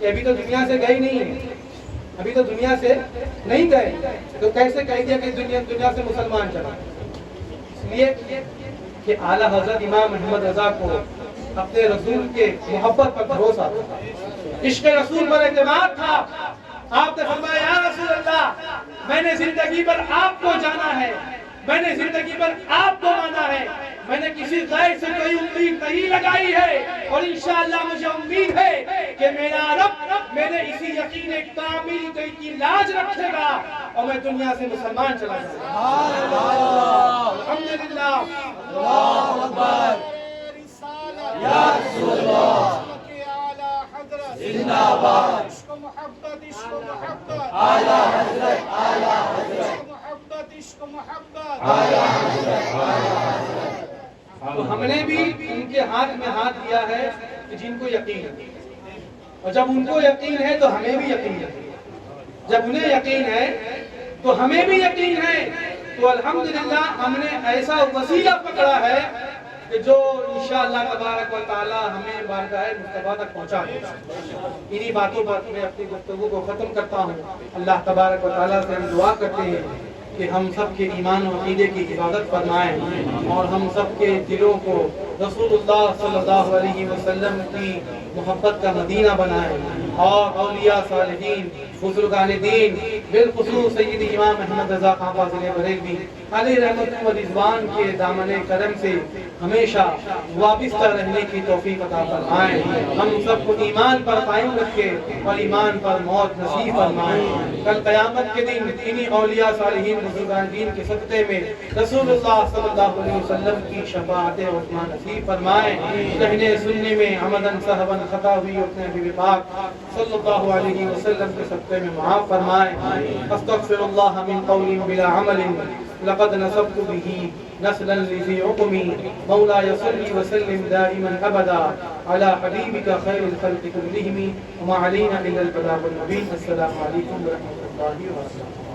کہ ابھی تو دنیا سے گئے نہیں ہیں، ابھی تو دنیا سے نہیں گئے، تو کیسے کہہ دیا کہ دنیا سے مسلمان چلا؟ اس لیے کہ اعلیٰ حضرت امام محمد رضا کو اپنے رسول کے محبت پر بھروسہ تھا، عشق رسول پر اعتماد تھا۔ آپ نے فرمایا یا رسول اللہ، میں نے زندگی پر آپ کو جانا ہے، میں نے زندگی پر آپ کو مانا ہے، میں نے کسی غیر سے کوئی امید نہیں لگائی ہے، اور انشاءاللہ مجھے امید ہے کہ میرا رب میرے اسی یقین کامل کی لاج رکھے گا اور میں دنیا سے مسلمان چلا جاؤں گا۔ الحمدللہ، اللہ اکبر، یا رسول اللہ، زندہ باد، عشق و محبت، عشق و محبت، اعلیٰ حضرت، اعلیٰ حضرت، عشق و محبت، عشق و محبت، اعلیٰ حضرت، اعلیٰ حضرت۔ تو ہم نے بھی ان کے ہاتھ میں ہاتھ دیا ہے کہ جن کو یقین ہے، اور جب ان کو یقین ہے تو ہمیں بھی یقین ہے، جب انہیں یقین ہے تو ہمیں بھی یقین ہے۔ تو الحمدللہ ہم نے ایسا وسیلہ پکڑا ہے کہ جو انشاءاللہ تبارک و تعالی ہمیں بارگاہ مصطفیٰ تک پہنچا دے گا۔ انہی باتوں پر میں اپنی گفتگو کو ختم کرتا ہوں۔ اللہ تبارک و تعالیٰ سے ہم دعا کرتے ہیں کہ ہم سب کے ایمان و عقیدے کی حفاظت فرمائیں، اور ہم سب کے دلوں کو رسول اللہ صلی اللہ علیہ وسلم کی محبت کا مدینہ بنائیں، اور اولیاء صالحین، بزرگان دین، بالخصوص سید امام احمد رضا خان فاضل بریلوی علیہ رحمت و رضوان کے دامن کرم سے ہمیشہ وابستہ رہنے کی توفیق عطا فرمائیں۔ ہم سب کو ایمان پر قائم رکھے اور ایمان پر موت نصیب فرمائیں۔ کل قیامت کے دن انہی اولیاء صالحین بزرگان دین کے صدقے میں رسول اللہ صلی اللہ علیہ وسلم کی شفاعت عظمیٰ نصیب فرمائیں۔ کہنے سننے میں عمدن صحبن خطا ہوئی اپنے حبیب پاک صلی اللہ علیہ وسلم کے صدقے میں معاف فرمائیں۔ استغفر اللہ من قول بلا عمل لقد نصبت به نسلا لذي عقمي مولاي صل وسلم دائما ابدا على حبيبك خير الخلق كلهم وما علينا الا البلاغ المبين۔ السلام عليكم ورحمة الله وبركاته۔